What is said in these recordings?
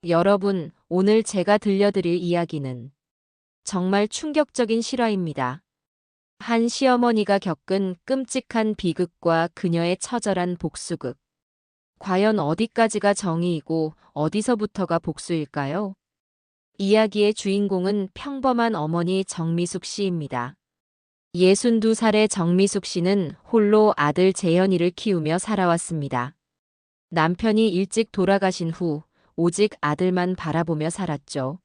여러분, 오늘 제가 들려드릴 이야기는 정말 충격적인 실화입니다. 한 시어머니가 겪은 끔찍한 비극과 그녀의 처절한 복수극. 과연 어디까지가 정의이고 어디서부터가 복수일까요? 이야기의 주인공은 평범한 어머니 정미숙 씨입니다. 62살의 정미숙 씨는 홀로 아들 재현이를 키우며 살아왔습니다. 남편이 일찍 돌아가신 후 오직 아들만 바라보며 살았죠.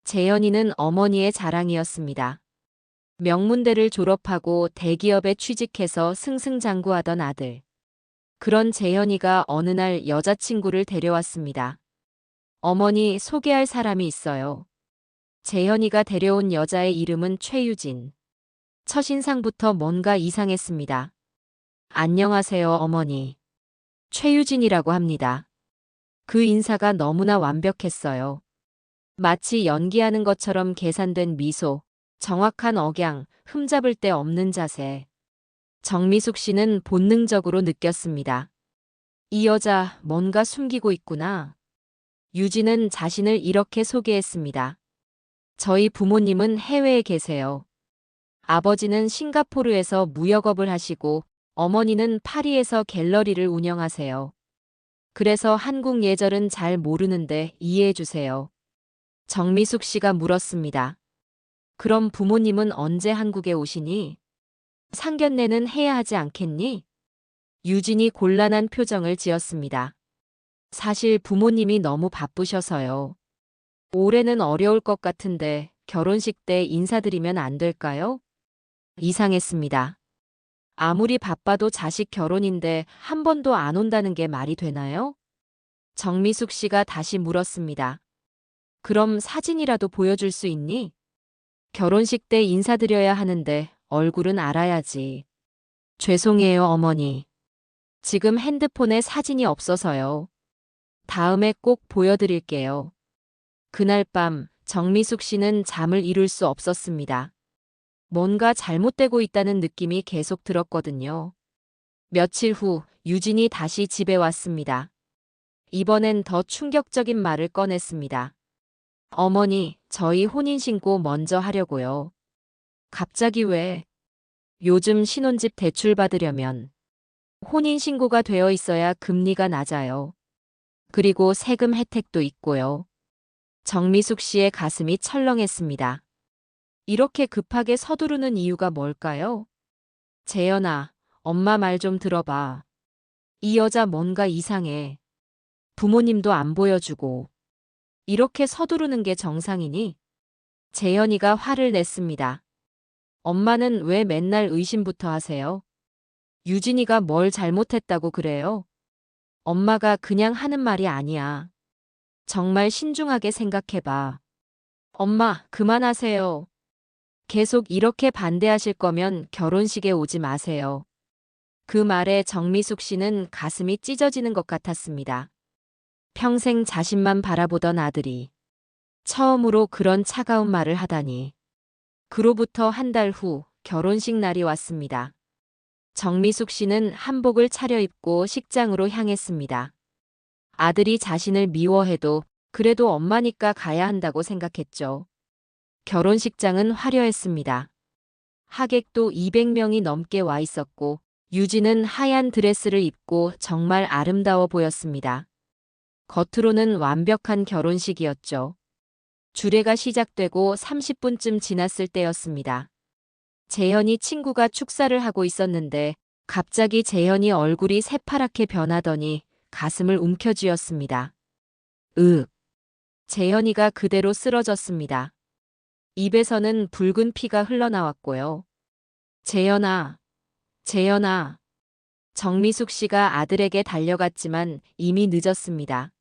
재현이는 어머니의 자랑이었습니다. 명문대를 졸업하고 대기업에 취직해서 승승장구하던 아들. 그런 재현이가 어느 날 여자친구를 데려왔습니다. 어머니, 소개할 사람이 있어요. 재현이가 데려온 여자의 이름은 최유진. 첫인상부터 뭔가 이상했습니다. 안녕하세요, 어머니. 최유진이라고 합니다. 그 인사가 너무나 완벽했어요. 마치 연기하는 것처럼 계산된 미소, 정확한 억양, 흠잡을 데 없는 자세. 정미숙 씨는 본능적으로 느꼈습니다. 이 여자 뭔가 숨기고 있구나. 유진은 자신을 이렇게 소개했습니다. 저희 부모님은 해외에 계세요. 아버지는 싱가포르에서 무역업을 하시고 어머니는 파리에서 갤러리를 운영하세요. 그래서 한국 예절은 잘 모르는데 이해해 주세요. 정미숙 씨가 물었습니다. 그럼 부모님은 언제 한국에 오시니? 상견례는 해야 하지 않겠니? 유진이 곤란한 표정을 지었습니다. 사실 부모님이 너무 바쁘셔서요. 올해는 어려울 것 같은데 결혼식 때 인사드리면 안 될까요? 이상했습니다. 아무리 바빠도 자식 결혼인데 한 번도 안 온다는 게 말이 되나요? 정미숙 씨가 다시 물었습니다. 그럼 사진이라도 보여줄 수 있니? 결혼식 때 인사드려야 하는데 얼굴은 알아야지. 죄송해요, 어머니. 지금 핸드폰에 사진이 없어서요. 다음에 꼭 보여드릴게요. 그날 밤 정미숙 씨는 잠을 이룰 수 없었습니다. 뭔가 잘못되고 있다는 느낌이 계속 들었거든요. 며칠 후 유진이 다시 집에 왔습니다. 이번엔 더 충격적인 말을 꺼냈습니다. 어머니, 저희 혼인신고 먼저 하려고요. 갑자기 왜? 요즘 신혼집 대출 받으려면 혼인신고가 되어 있어야 금리가 낮아요. 그리고 세금 혜택도 있고요. 정미숙 씨의 가슴이 철렁했습니다. 이렇게 급하게 서두르는 이유가 뭘까요? 재현아, 엄마 말 좀 들어봐. 이 여자 뭔가 이상해. 부모님도 안 보여주고. 이렇게 서두르는 게 정상이니? 재현이가 화를 냈습니다. 엄마는 왜 맨날 의심부터 하세요? 유진이가 뭘 잘못했다고 그래요? 엄마가 그냥 하는 말이 아니야. 정말 신중하게 생각해봐. 엄마, 그만하세요. 계속 이렇게 반대하실 거면 결혼식에 오지 마세요. 그 말에 정미숙 씨는 가슴이 찢어지는 것 같았습니다. 평생 자신만 바라보던 아들이 처음으로 그런 차가운 말을 하다니. 그로부터 한 달 후 결혼식 날이 왔습니다. 정미숙 씨는 한복을 차려입고 식장으로 향했습니다. 아들이 자신을 미워해도 그래도 엄마니까 가야 한다고 생각했죠. 결혼식장은 화려했습니다. 하객도 200명이 넘게 와 있었고 유진은 하얀 드레스를 입고 정말 아름다워 보였습니다. 겉으로는 완벽한 결혼식이었죠. 주례가 시작되고 30분쯤 지났을 때였습니다. 재현이 친구가 축사를 하고 있었는데 갑자기 재현이 얼굴이 새파랗게 변하더니 가슴을 움켜쥐었습니다. 으. 재현이가 그대로 쓰러졌습니다. 입에서는 붉은 피가 흘러나왔고요. 재현아, 재현아. 정미숙 씨가 아들에게 달려갔지만 이미 늦었습니다.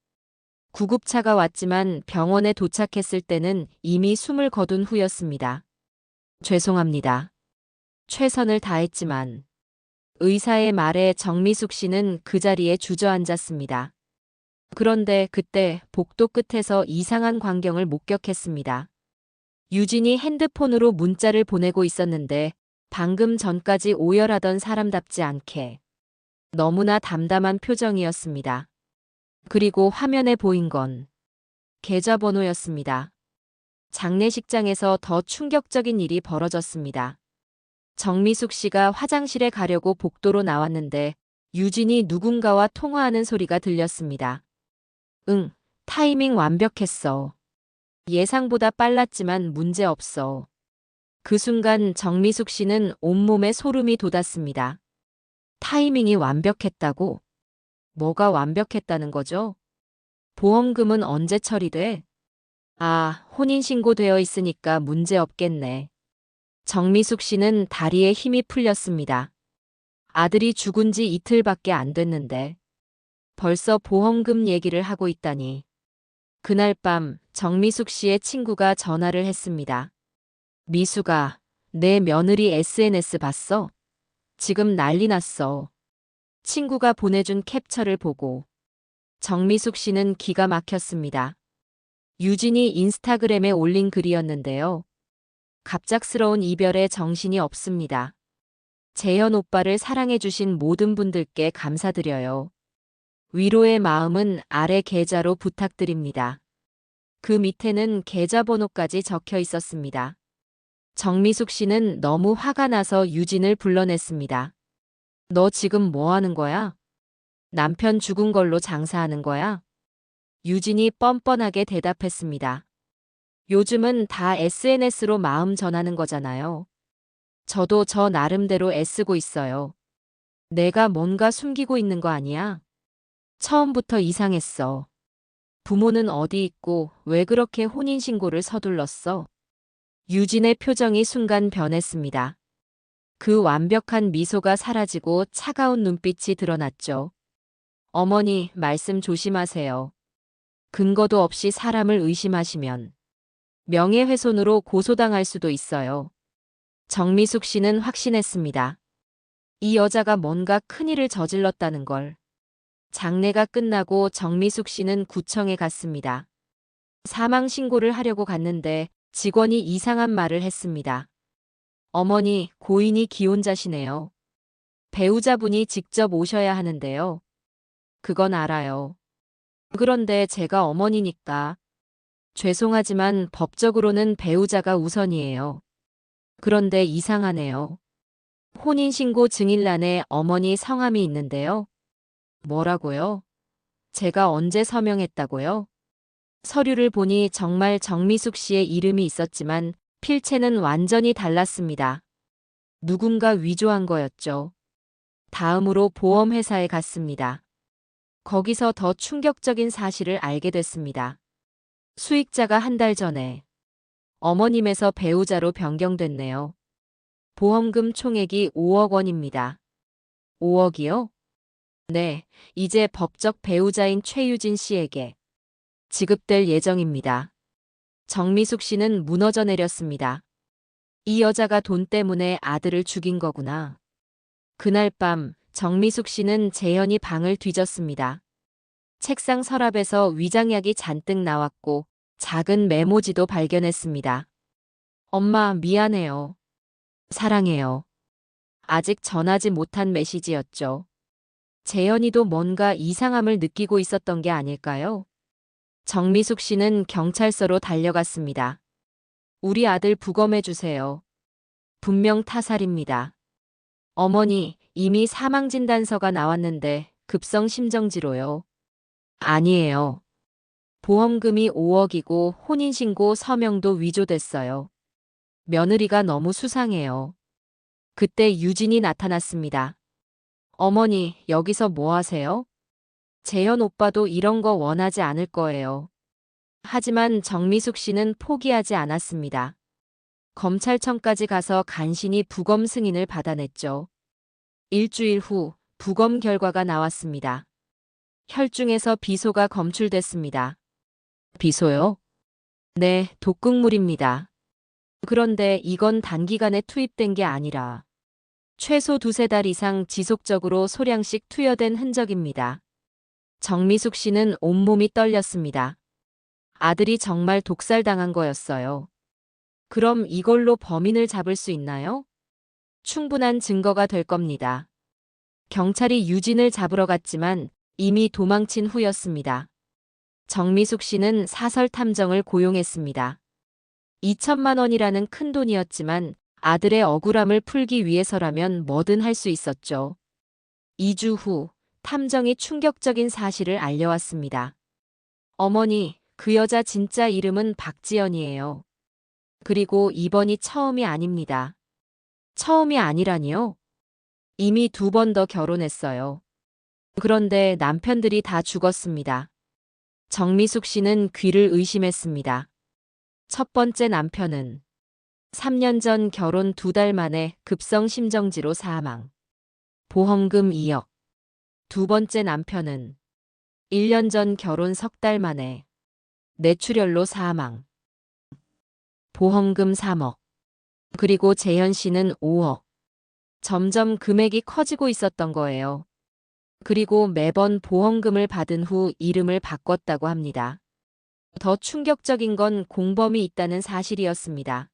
구급차가 왔지만 병원에 도착했을 때는 이미 숨을 거둔 후였습니다. 죄송합니다. 최선을 다했지만. 의사의 말에 정미숙 씨는 그 자리에 주저앉았습니다. 그런데 그때 복도 끝에서 이상한 광경을 목격했습니다. 유진이 핸드폰으로 문자를 보내고 있었는데 방금 전까지 오열하던 사람답지 않게 너무나 담담한 표정이었습니다. 그리고 화면에 보인 건 계좌번호였습니다. 장례식장에서 더 충격적인 일이 벌어졌습니다. 정미숙 씨가 화장실에 가려고 복도로 나왔는데 유진이 누군가와 통화하는 소리가 들렸습니다. 응, 타이밍 완벽했어. 예상보다 빨랐지만 문제 없어. 그 순간 정미숙 씨는 온몸에 소름이 돋았습니다. 타이밍이 완벽했다고? 뭐가 완벽했다는 거죠? 보험금은 언제 처리돼? 아, 혼인신고되어 있으니까 문제 없겠네. 정미숙 씨는 다리에 힘이 풀렸습니다. 아들이 죽은 지 이틀밖에 안 됐는데 벌써 보험금 얘기를 하고 있다니. 그날 밤 정미숙 씨의 친구가 전화를 했습니다. 미숙아, 내 며느리 SNS 봤어? 지금 난리 났어. 친구가 보내준 캡처를 보고 정미숙 씨는 기가 막혔습니다. 유진이 인스타그램에 올린 글이었는데요. 갑작스러운 이별에 정신이 없습니다. 재현 오빠를 사랑해주신 모든 분들께 감사드려요. 위로의 마음은 아래 계좌로 부탁드립니다. 그 밑에는 계좌번호까지 적혀 있었습니다. 정미숙 씨는 너무 화가 나서 유진을 불러냈습니다. 너 지금 뭐 하는 거야? 남편 죽은 걸로 장사하는 거야? 유진이 뻔뻔하게 대답했습니다. 요즘은 다 SNS로 마음 전하는 거잖아요. 저도 저 나름대로 애쓰고 있어요. 내가 뭔가 숨기고 있는 거 아니야? 처음부터 이상했어. 부모는 어디 있고 왜 그렇게 혼인신고를 서둘렀어? 유진의 표정이 순간 변했습니다. 그 완벽한 미소가 사라지고 차가운 눈빛이 드러났죠. 어머니, 말씀 조심하세요. 근거도 없이 사람을 의심하시면 명예훼손으로 고소당할 수도 있어요. 정미숙 씨는 확신했습니다. 이 여자가 뭔가 큰일을 저질렀다는 걸. 장례가 끝나고 정미숙 씨는 구청에 갔습니다. 사망 신고를 하려고 갔는데 직원이 이상한 말을 했습니다. 어머니, 고인이 기혼자시네요. 배우자분이 직접 오셔야 하는데요. 그건 알아요. 그런데 제가 어머니니까. 죄송하지만 법적으로는 배우자가 우선이에요. 그런데 이상하네요. 혼인신고 증인란에 어머니 성함이 있는데요. 뭐라고요? 제가 언제 서명했다고요? 서류를 보니 정말 정미숙 씨의 이름이 있었지만 필체는 완전히 달랐습니다. 누군가 위조한 거였죠. 다음으로 보험회사에 갔습니다. 거기서 더 충격적인 사실을 알게 됐습니다. 수익자가 한 달 전에 어머님에서 배우자로 변경됐네요. 보험금 총액이 5억 원입니다. 5억이요? 네, 이제 법적 배우자인 최유진 씨에게 지급될 예정입니다. 정미숙 씨는 무너져 내렸습니다. 이 여자가 돈 때문에 아들을 죽인 거구나. 그날 밤 정미숙 씨는 재현이 방을 뒤졌습니다. 책상 서랍에서 위장약이 잔뜩 나왔고 작은 메모지도 발견했습니다. 엄마, 미안해요. 사랑해요. 아직 전하지 못한 메시지였죠. 재현이도 뭔가 이상함을 느끼고 있었던 게 아닐까요? 정미숙 씨는 경찰서로 달려갔습니다. 우리 아들 부검해 주세요. 분명 타살입니다. 어머니, 이미 사망진단서가 나왔는데 급성 심정지로요. 아니에요. 보험금이 5억이고 혼인신고 서명도 위조됐어요. 며느리가 너무 수상해요. 그때 유진이 나타났습니다. 어머니, 여기서 뭐 하세요? 재현 오빠도 이런 거 원하지 않을 거예요. 하지만 정미숙 씨는 포기하지 않았습니다. 검찰청까지 가서 간신히 부검 승인을 받아냈죠. 일주일 후 부검 결과가 나왔습니다. 혈중에서 비소가 검출됐습니다. 비소요? 네, 독극물입니다. 그런데 이건 단기간에 투입된 게 아니라 최소 두세 달 이상 지속적으로 소량씩 투여된 흔적입니다. 정미숙 씨는 온몸이 떨렸습니다. 아들이 정말 독살당한 거였어요. 그럼 이걸로 범인을 잡을 수 있나요? 충분한 증거가 될 겁니다. 경찰이 유진을 잡으러 갔지만 이미 도망친 후였습니다. 정미숙 씨는 사설 탐정을 고용했습니다. 2천만 원이라는 큰 돈이었지만 아들의 억울함을 풀기 위해서라면 뭐든 할 수 있었죠. 2주 후 탐정이 충격적인 사실을 알려왔습니다. 어머니, 그 여자 진짜 이름은 박지연이에요. 그리고 이번이 처음이 아닙니다. 처음이 아니라니요? 이미 2번 더 결혼했어요. 그런데 남편들이 다 죽었습니다. 정미숙 씨는 귀를 의심했습니다. 첫 번째 남편은 3년 전 결혼 2달 만에 급성 심정지로 사망. 보험금 2억. 두 번째 남편은 1년 전 결혼 3달 만에 뇌출혈로 사망. 보험금 3억. 그리고 재현 씨는 5억. 점점 금액이 커지고 있었던 거예요. 그리고 매번 보험금을 받은 후 이름을 바꿨다고 합니다. 더 충격적인 건 공범이 있다는 사실이었습니다.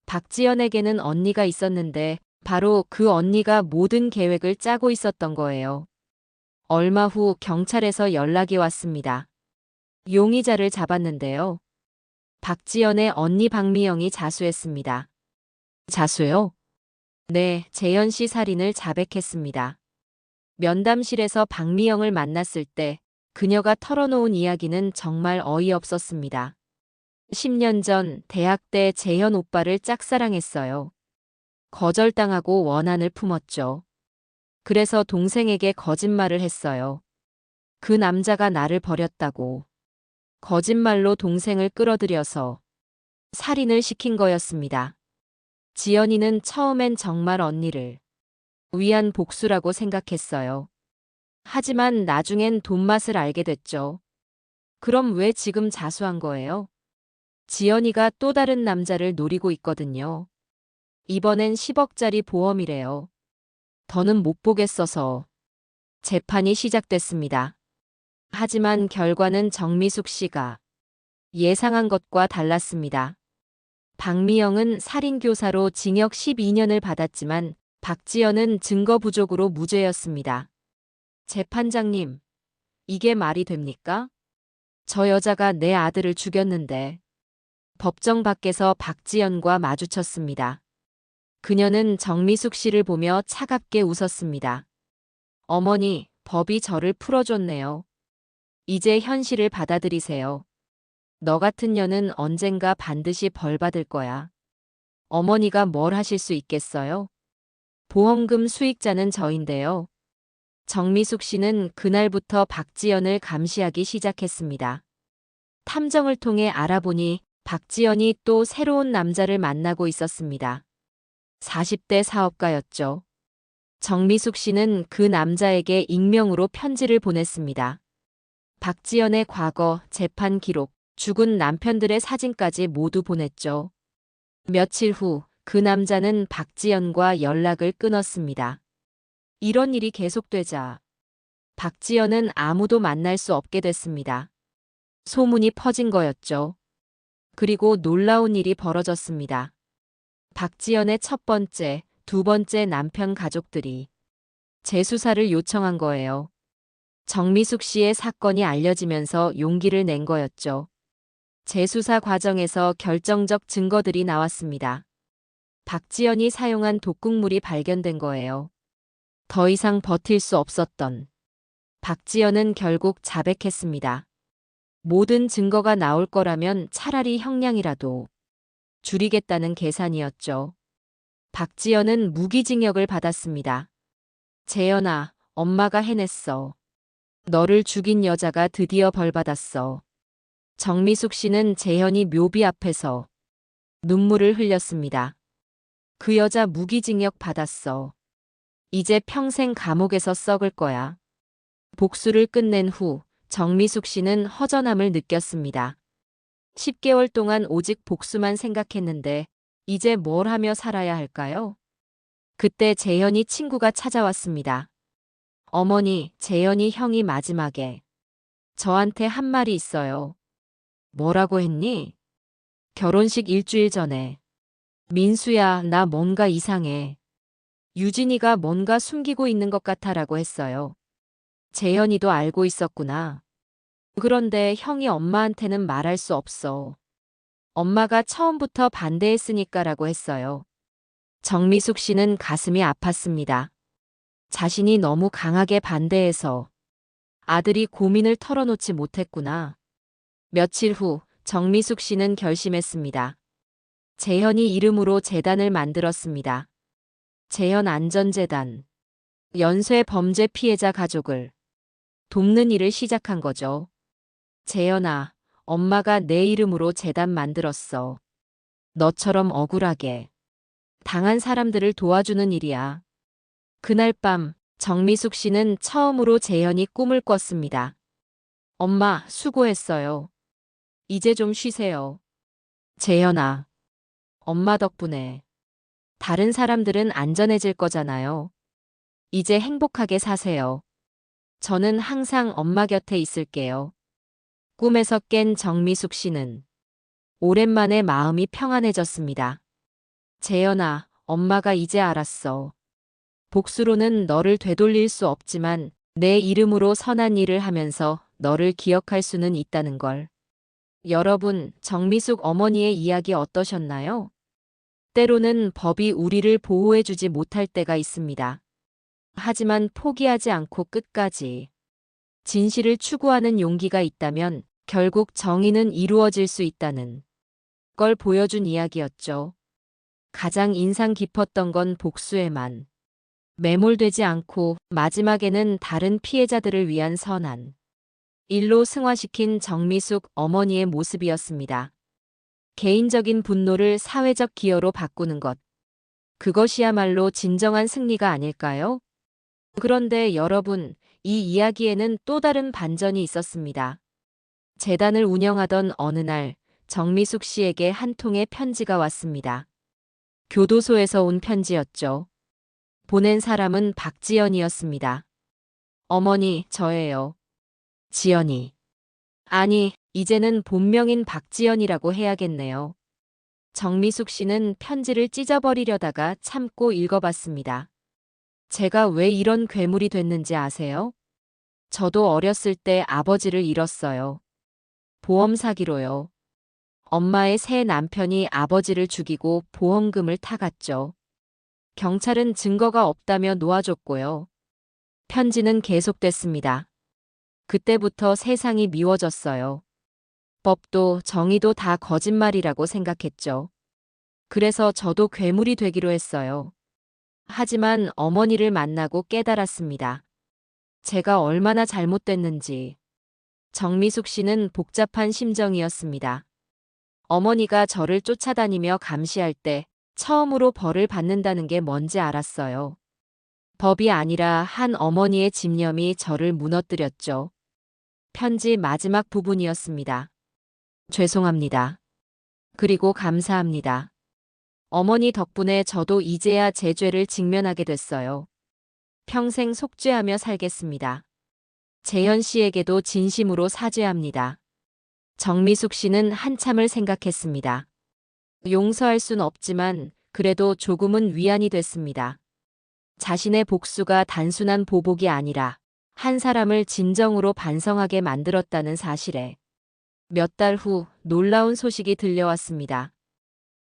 박지연에게는 언니가 있었는데 바로 그 언니가 모든 계획을 짜고 있었던 거예요. 얼마 후 경찰에서 연락이 왔습니다. 용의자를 잡았는데요. 박지연의 언니 박미영이 자수했습니다. 자수요? 네, 재현 씨 살인을 자백했습니다. 면담실에서 박미영을 만났을 때 그녀가 털어놓은 이야기는 정말 어이없었습니다. 10년 전 대학 때 재현 오빠를 짝사랑했어요. 거절당하고 원한을 품었죠. 그래서 동생에게 거짓말을 했어요. 그 남자가 나를 버렸다고. 거짓말로 동생을 끌어들여서 살인을 시킨 거였습니다. 지연이는 처음엔 정말 언니를 위한 복수라고 생각했어요. 하지만 나중엔 돈맛을 알게 됐죠. 그럼 왜 지금 자수한 거예요? 지연이가 또 다른 남자를 노리고 있거든요. 이번엔 10억짜리 보험이래요. 더는 못 보겠어서. 재판이 시작됐습니다. 하지만 결과는 정미숙 씨가 예상한 것과 달랐습니다. 박미영은 살인교사로 징역 12년을 받았지만 박지연은 증거 부족으로 무죄였습니다. 재판장님, 이게 말이 됩니까? 저 여자가 내 아들을 죽였는데. 법정 밖에서 박지연과 마주쳤습니다. 그녀는 정미숙 씨를 보며 차갑게 웃었습니다. 어머니, 법이 저를 풀어줬네요. 이제 현실을 받아들이세요. 너 같은 년은 언젠가 반드시 벌 받을 거야. 어머니가 뭘 하실 수 있겠어요? 보험금 수익자는 저인데요. 정미숙 씨는 그날부터 박지연을 감시하기 시작했습니다. 탐정을 통해 알아보니 박지연이 또 새로운 남자를 만나고 있었습니다. 40대 사업가였죠. 정미숙 씨는 그 남자에게 익명으로 편지를 보냈습니다. 박지연의 과거, 재판 기록, 죽은 남편들의 사진까지 모두 보냈죠. 며칠 후 그 남자는 박지연과 연락을 끊었습니다. 이런 일이 계속되자 박지연은 아무도 만날 수 없게 됐습니다. 소문이 퍼진 거였죠. 그리고 놀라운 일이 벌어졌습니다. 박지연의 첫 번째, 두 번째 남편 가족들이 재수사를 요청한 거예요. 정미숙 씨의 사건이 알려지면서 용기를 낸 거였죠. 재수사 과정에서 결정적 증거들이 나왔습니다. 박지연이 사용한 독극물이 발견된 거예요. 더 이상 버틸 수 없었던 박지연은 결국 자백했습니다. 모든 증거가 나올 거라면 차라리 형량이라도 줄이겠다는 계산이었죠. 박지연은 무기징역을 받았습니다. 재연아, 엄마가 해냈어. 너를 죽인 여자가 드디어 벌받았어. 정미숙 씨는 재현이 묘비 앞에서 눈물을 흘렸습니다. 그 여자 무기징역 받았어. 이제 평생 감옥에서 썩을 거야. 복수를 끝낸 후 정미숙 씨는 허전함을 느꼈습니다. 10개월 동안 오직 복수만 생각했는데 이제 뭘 하며 살아야 할까요? 그때 재현이 친구가 찾아왔습니다. 어머니, 재현이 형이 마지막에 저한테 한 말이 있어요. 뭐라고 했니? 결혼식 일주일 전에. 민수야, 나 뭔가 이상해. 유진이가 뭔가 숨기고 있는 것 같아라고 했어요. 재현이도 알고 있었구나. 그런데 형이 엄마한테는 말할 수 없어. 엄마가 처음부터 반대했으니까라고 했어요. 정미숙 씨는 가슴이 아팠습니다. 자신이 너무 강하게 반대해서 아들이 고민을 털어놓지 못했구나. 며칠 후 정미숙 씨는 결심했습니다. 재현이 이름으로 재단을 만들었습니다. 재현 안전재단. 연쇄 범죄 피해자 가족을 돕는 일을 시작한 거죠. 재현아, 엄마가 내 이름으로 재단 만들었어. 너처럼 억울하게 당한 사람들을 도와주는 일이야. 그날 밤 정미숙 씨는 처음으로 재현이 꿈을 꿨습니다. 엄마, 수고했어요. 이제 좀 쉬세요. 재현아, 엄마 덕분에 다른 사람들은 안전해질 거잖아요. 이제 행복하게 사세요. 저는 항상 엄마 곁에 있을게요. 꿈에서 깬 정미숙 씨는 오랜만에 마음이 평안해졌습니다. 재현아, 엄마가 이제 알았어. 복수로는 너를 되돌릴 수 없지만 내 이름으로 선한 일을 하면서 너를 기억할 수는 있다는 걸. 여러분, 정미숙 어머니의 이야기 어떠셨나요? 때로는 법이 우리를 보호해주지 못할 때가 있습니다. 하지만 포기하지 않고 끝까지 진실을 추구하는 용기가 있다면 결국 정의는 이루어질 수 있다는 걸 보여준 이야기였죠. 가장 인상 깊었던 건 복수에만 매몰되지 않고 마지막에는 다른 피해자들을 위한 선한 일로 승화시킨 정미숙 어머니의 모습이었습니다. 개인적인 분노를 사회적 기여로 바꾸는 것. 그것이야말로 진정한 승리가 아닐까요? 그런데 여러분, 이 이야기에는 또 다른 반전이 있었습니다. 재단을 운영하던 어느 날 정미숙 씨에게 한 통의 편지가 왔습니다. 교도소에서 온 편지였죠. 보낸 사람은 박지연이었습니다. 어머니, 저예요. 지연이. 아니, 이제는 본명인 박지연이라고 해야겠네요. 정미숙 씨는 편지를 찢어버리려다가 참고 읽어봤습니다. 제가 왜 이런 괴물이 됐는지 아세요? 저도 어렸을 때 아버지를 잃었어요. 보험 사기로요. 엄마의 새 남편이 아버지를 죽이고 보험금을 타갔죠. 경찰은 증거가 없다며 놓아줬고요. 편지는 계속됐습니다. 그때부터 세상이 미워졌어요. 법도 정의도 다 거짓말이라고 생각했죠. 그래서 저도 괴물이 되기로 했어요. 하지만 어머니를 만나고 깨달았습니다. 제가 얼마나 잘못됐는지. 정미숙 씨는 복잡한 심정이었습니다. 어머니가 저를 쫓아다니며 감시할 때 처음으로 벌을 받는다는 게 뭔지 알았어요. 법이 아니라 한 어머니의 집념이 저를 무너뜨렸죠. 편지 마지막 부분이었습니다. 죄송합니다. 그리고 감사합니다. 어머니 덕분에 저도 이제야 제 죄를 직면하게 됐어요. 평생 속죄하며 살겠습니다. 재현 씨에게도 진심으로 사죄합니다. 정미숙 씨는 한참을 생각했습니다. 용서할 순 없지만 그래도 조금은 위안이 됐습니다. 자신의 복수가 단순한 보복이 아니라 한 사람을 진정으로 반성하게 만들었다는 사실에 몇 달 후 놀라운 소식이 들려왔습니다.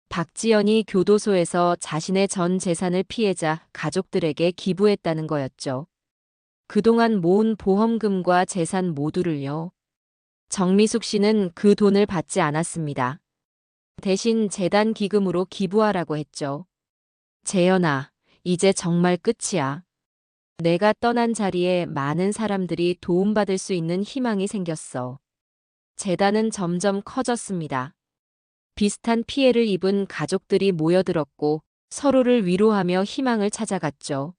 박지연이 교도소에서 자신의 전 재산을 피해자 가족들에게 기부했다는 거였죠. 그동안 모은 보험금과 재산 모두를요. 정미숙 씨는 그 돈을 받지 않았습니다. 대신 재단 기금으로 기부하라고 했죠. 재현아, 이제 정말 끝이야. 내가 떠난 자리에 많은 사람들이 도움받을 수 있는 희망이 생겼어. 재단은 점점 커졌습니다. 비슷한 피해를 입은 가족들이 모여들었고 서로를 위로하며 희망을 찾아갔죠.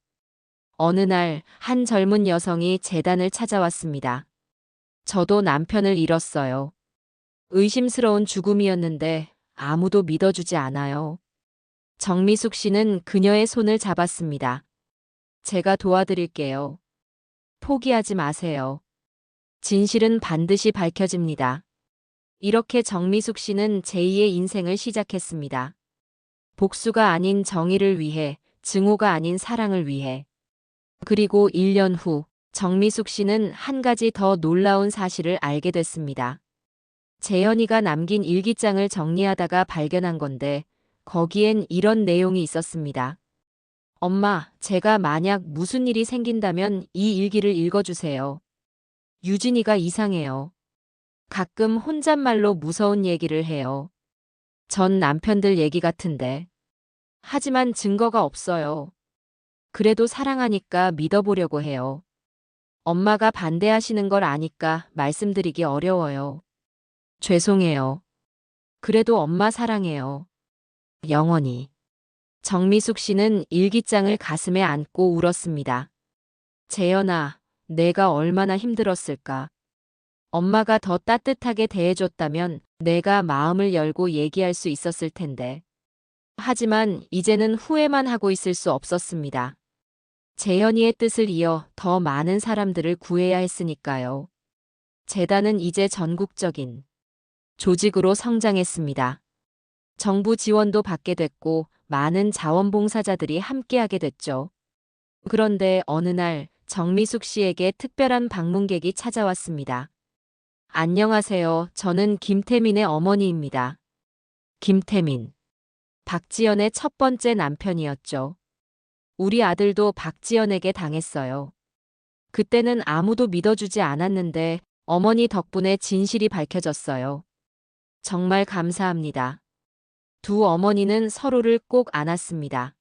어느 날 한 젊은 여성이 재단을 찾아왔습니다. 저도 남편을 잃었어요. 의심스러운 죽음이었는데 아무도 믿어주지 않아요. 정미숙 씨는 그녀의 손을 잡았습니다. 제가 도와드릴게요. 포기하지 마세요. 진실은 반드시 밝혀집니다. 이렇게 정미숙 씨는 제2의 인생을 시작했습니다. 복수가 아닌 정의를 위해, 증오가 아닌 사랑을 위해. 그리고 1년 후 정미숙 씨는 한 가지 더 놀라운 사실을 알게 됐습니다. 재현이가 남긴 일기장을 정리하다가 발견한 건데 거기엔 이런 내용이 있었습니다. 엄마, 제가 만약 무슨 일이 생긴다면 이 일기를 읽어주세요. 유진이가 이상해요. 가끔 혼잣말로 무서운 얘기를 해요. 전 남편들 얘기 같은데. 하지만 증거가 없어요. 그래도 사랑하니까 믿어보려고 해요. 엄마가 반대하시는 걸 아니까 말씀드리기 어려워요. 죄송해요. 그래도 엄마 사랑해요. 영원히. 정미숙 씨는 일기장을 가슴에 안고 울었습니다. 재현아, 내가 얼마나 힘들었을까. 엄마가 더 따뜻하게 대해줬다면 내가 마음을 열고 얘기할 수 있었을 텐데. 하지만 이제는 후회만 하고 있을 수 없었습니다. 재현이의 뜻을 이어 더 많은 사람들을 구해야 했으니까요. 재단은 이제 전국적인 조직으로 성장했습니다. 정부 지원도 받게 됐고 많은 자원봉사자들이 함께하게 됐죠. 그런데 어느 날 정미숙 씨에게 특별한 방문객이 찾아왔습니다. 안녕하세요. 저는 김태민의 어머니입니다. 김태민. 박지연의 첫 번째 남편이었죠. 우리 아들도 박지연에게 당했어요. 그때는 아무도 믿어주지 않았는데 어머니 덕분에 진실이 밝혀졌어요. 정말 감사합니다. 두 어머니는 서로를 꼭 안았습니다.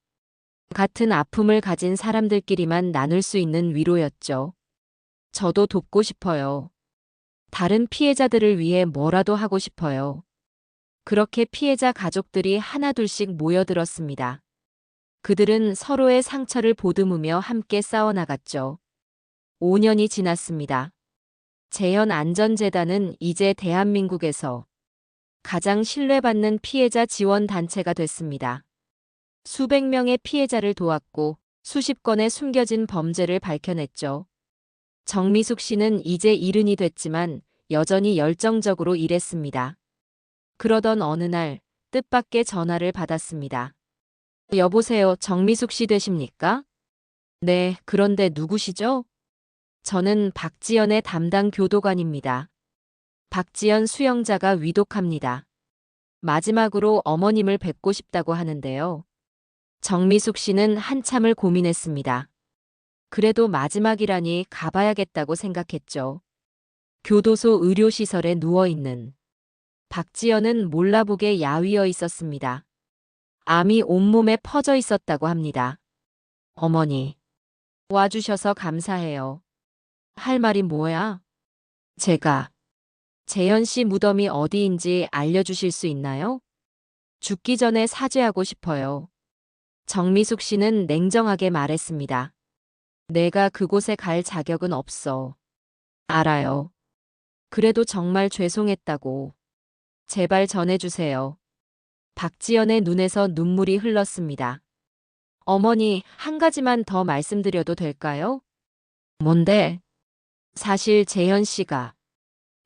같은 아픔을 가진 사람들끼리만 나눌 수 있는 위로였죠. 저도 돕고 싶어요. 다른 피해자들을 위해 뭐라도 하고 싶어요. 그렇게 피해자 가족들이 하나둘씩 모여들었습니다. 그들은 서로의 상처를 보듬으며 함께 싸워나갔죠. 5년이 지났습니다. 재현안전재단은 이제 대한민국에서 가장 신뢰받는 피해자 지원 단체가 됐습니다. 수백 명의 피해자를 도왔고 수십 건의 숨겨진 범죄를 밝혀냈죠. 정미숙 씨는 이제 일흔이 됐지만 여전히 열정적으로 일했습니다. 그러던 어느 날 뜻밖의 전화를 받았습니다. 여보세요, 정미숙 씨 되십니까? 네, 그런데 누구시죠? 저는 박지연의 담당 교도관입니다. 박지연 수영자가 위독합니다. 마지막으로 어머님을 뵙고 싶다고 하는데요. 정미숙 씨는 한참을 고민했습니다. 그래도 마지막이라니 가봐야겠다고 생각했죠. 교도소 의료시설에 누워있는 박지연은 몰라보게 야위어 있었습니다. 암이 온몸에 퍼져 있었다고 합니다. 어머니, 와주셔서 감사해요. 할 말이 뭐야? 제가 재현 씨 무덤이 어디인지 알려주실 수 있나요? 죽기 전에 사죄하고 싶어요. 정미숙 씨는 냉정하게 말했습니다. 내가 그곳에 갈 자격은 없어. 알아요. 그래도 정말 죄송했다고. 제발 전해주세요. 박지연의 눈에서 눈물이 흘렀습니다. 어머니, 한 가지만 더 말씀드려도 될까요? 뭔데? 사실 재현 씨가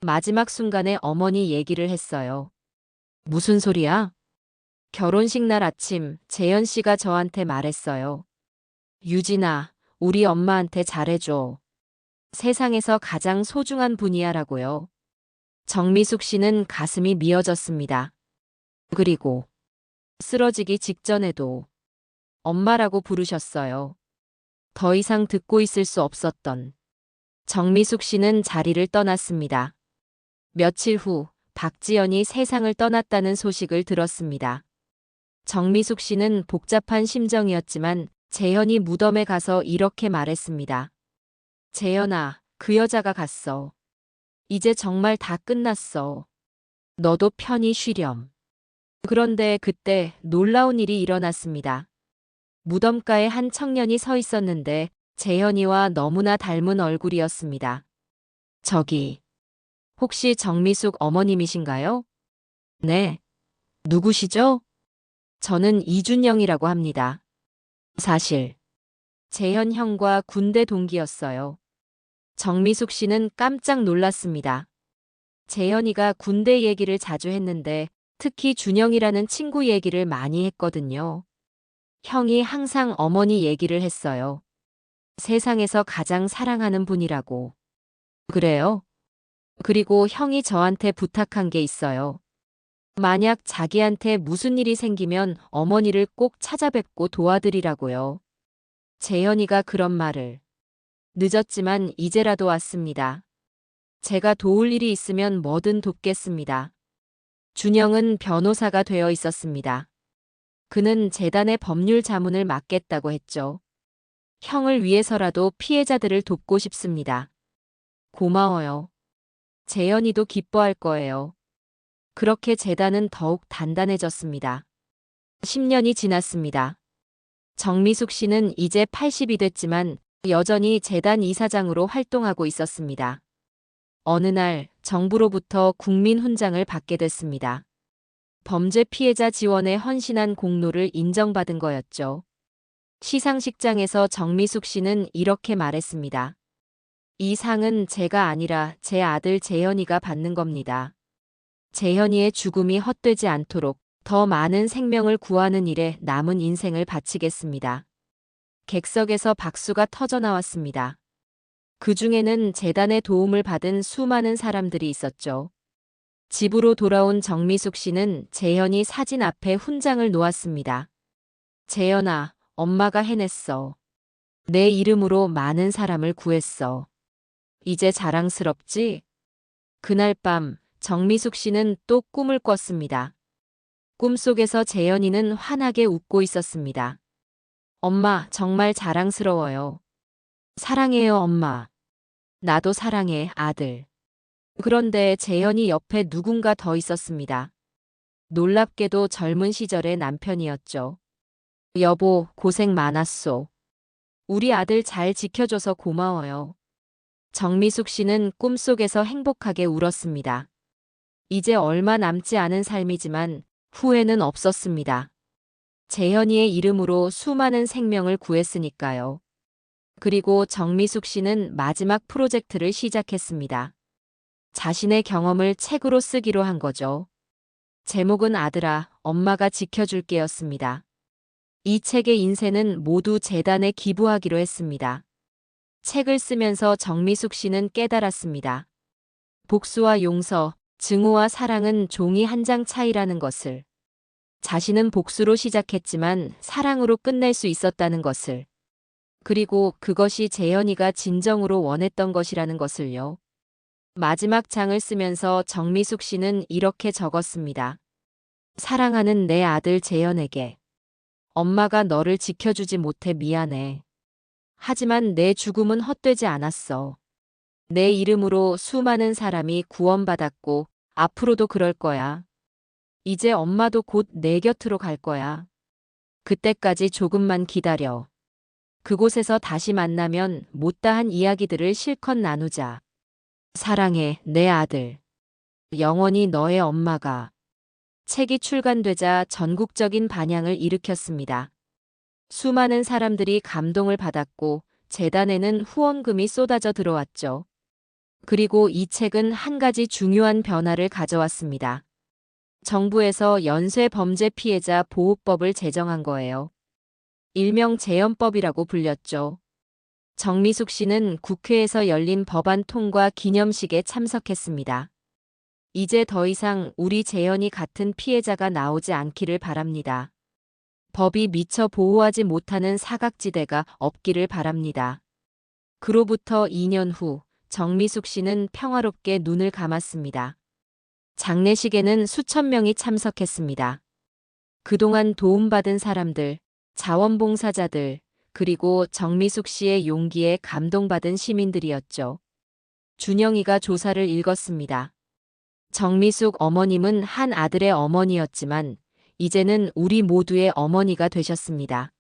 마지막 순간에 어머니 얘기를 했어요. 무슨 소리야? 결혼식 날 아침 재현 씨가 저한테 말했어요. 유진아, 우리 엄마한테 잘해줘. 세상에서 가장 소중한 분이야라고요. 정미숙 씨는 가슴이 미어졌습니다. 그리고 쓰러지기 직전에도 엄마라고 부르셨어요. 더 이상 듣고 있을 수 없었던 정미숙 씨는 자리를 떠났습니다. 며칠 후 박지연이 세상을 떠났다는 소식을 들었습니다. 정미숙 씨는 복잡한 심정이었지만 재현이 무덤에 가서 이렇게 말했습니다. 재현아, 그 여자가 갔어. 이제 정말 다 끝났어. 너도 편히 쉬렴. 그런데 그때 놀라운 일이 일어났습니다. 무덤가에 한 청년이 서 있었는데 재현이와 너무나 닮은 얼굴이었습니다. 저기, 혹시 정미숙 어머님이신가요? 네. 누구시죠? 저는 이준영이라고 합니다. 사실, 재현 형과 군대 동기였어요. 정미숙 씨는 깜짝 놀랐습니다. 재현이가 군대 얘기를 자주 했는데 특히 준영이라는 친구 얘기를 많이 했거든요. 형이 항상 어머니 얘기를 했어요. 세상에서 가장 사랑하는 분이라고. 그래요? 그리고 형이 저한테 부탁한 게 있어요. 만약 자기한테 무슨 일이 생기면 어머니를 꼭 찾아뵙고 도와드리라고요. 재현이가 그런 말을. 늦었지만 이제라도 왔습니다. 제가 도울 일이 있으면 뭐든 돕겠습니다. 준영은 변호사가 되어 있었습니다. 그는 재단의 법률 자문을 맡겠다고 했죠. 형을 위해서라도 피해자들을 돕고 싶습니다. 고마워요. 재현이도 기뻐할 거예요. 그렇게 재단은 더욱 단단해졌습니다. 10년이 지났습니다. 정미숙 씨는 이제 80이 됐지만 여전히 재단 이사장으로 활동하고 있었습니다. 어느 날 정부로부터 국민훈장을 받게 됐습니다. 범죄 피해자 지원에 헌신한 공로를 인정받은 거였죠. 시상식장에서 정미숙 씨는 이렇게 말했습니다. 이 상은 제가 아니라 제 아들 재현이가 받는 겁니다. 재현이의 죽음이 헛되지 않도록 더 많은 생명을 구하는 일에 남은 인생을 바치겠습니다. 객석에서 박수가 터져 나왔습니다. 그 중에는 재단의 도움을 받은 수많은 사람들이 있었죠. 집으로 돌아온 정미숙 씨는 재현이 사진 앞에 훈장을 놓았습니다. 재현아, 엄마가 해냈어. 내 이름으로 많은 사람을 구했어. 이제 자랑스럽지? 그날 밤 정미숙 씨는 또 꿈을 꿨습니다. 꿈속에서 재현이는 환하게 웃고 있었습니다. 엄마, 정말 자랑스러워요. 사랑해요, 엄마. 나도 사랑해, 아들. 그런데 재현이 옆에 누군가 더 있었습니다. 놀랍게도 젊은 시절의 남편이었죠. 여보, 고생 많았소. 우리 아들 잘 지켜줘서 고마워요. 정미숙 씨는 꿈속에서 행복하게 울었습니다. 이제 얼마 남지 않은 삶이지만 후회는 없었습니다. 재현이의 이름으로 수많은 생명을 구했으니까요. 그리고 정미숙 씨는 마지막 프로젝트를 시작했습니다. 자신의 경험을 책으로 쓰기로 한 거죠. 제목은 아들아, 엄마가 지켜줄게였습니다. 이 책의 인쇄는 모두 재단에 기부하기로 했습니다. 책을 쓰면서 정미숙 씨는 깨달았습니다. 복수와 용서, 증오와 사랑은 종이 한 장 차이라는 것을. 자신은 복수로 시작했지만 사랑으로 끝낼 수 있었다는 것을. 그리고 그것이 재현이가 진정으로 원했던 것이라는 것을요. 마지막 장을 쓰면서 정미숙 씨는 이렇게 적었습니다. 사랑하는 내 아들 재현에게. 엄마가 너를 지켜주지 못해 미안해. 하지만 내 죽음은 헛되지 않았어. 내 이름으로 수많은 사람이 구원받았고 앞으로도 그럴 거야. 이제 엄마도 곧 내 곁으로 갈 거야. 그때까지 조금만 기다려. 그곳에서 다시 만나면 못다한 이야기들을 실컷 나누자. 사랑해, 내 아들. 영원히 너의 엄마가. 책이 출간되자 전국적인 반향을 일으켰습니다. 수많은 사람들이 감동을 받았고 재단에는 후원금이 쏟아져 들어왔죠. 그리고 이 책은 한 가지 중요한 변화를 가져왔습니다. 정부에서 연쇄 범죄 피해자 보호법을 제정한 거예요. 일명 재연법이라고 불렸죠. 정미숙 씨는 국회에서 열린 법안 통과 기념식에 참석했습니다. 이제 더 이상 우리 재현이 같은 피해자가 나오지 않기를 바랍니다. 법이 미처 보호하지 못하는 사각지대가 없기를 바랍니다. 그로부터 2년 후 정미숙 씨는 평화롭게 눈을 감았습니다. 장례식에는 수천 명이 참석했습니다. 그동안 도움받은 사람들, 자원봉사자들, 그리고 정미숙 씨의 용기에 감동받은 시민들이었죠. 준영이가 조사를 읽었습니다. 정미숙 어머님은 한 아들의 어머니였지만 이제는 우리 모두의 어머니가 되셨습니다.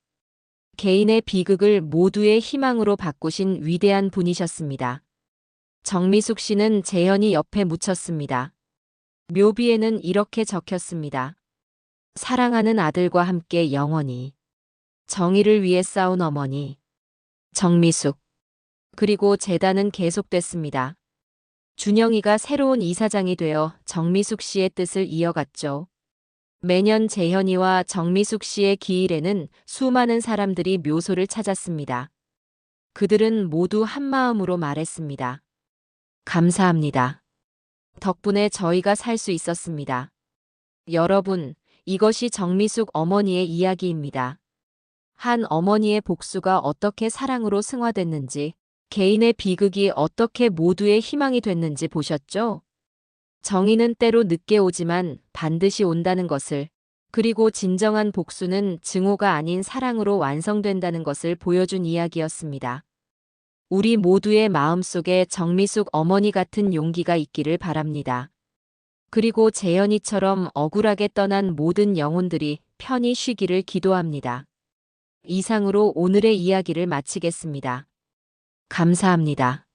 개인의 비극을 모두의 희망으로 바꾸신 위대한 분이셨습니다. 정미숙 씨는 재현이 옆에 묻혔습니다. 묘비에는 이렇게 적혔습니다. 사랑하는 아들과 함께 영원히. 정의를 위해 싸운 어머니. 정미숙. 그리고 재단은 계속됐습니다. 준영이가 새로운 이사장이 되어 정미숙 씨의 뜻을 이어갔죠. 매년 재현이와 정미숙 씨의 기일에는 수많은 사람들이 묘소를 찾았습니다. 그들은 모두 한마음으로 말했습니다. 감사합니다. 덕분에 저희가 살 수 있었습니다. 여러분, 이것이 정미숙 어머니의 이야기입니다. 한 어머니의 복수가 어떻게 사랑으로 승화됐는지, 개인의 비극이 어떻게 모두의 희망이 됐는지 보셨죠? 정의는 때로 늦게 오지만 반드시 온다는 것을, 그리고 진정한 복수는 증오가 아닌 사랑으로 완성된다는 것을 보여준 이야기였습니다. 우리 모두의 마음속에 정미숙 어머니 같은 용기가 있기를 바랍니다. 그리고 재현이처럼 억울하게 떠난 모든 영혼들이 편히 쉬기를 기도합니다. 이상으로 오늘의 이야기를 마치겠습니다. 감사합니다.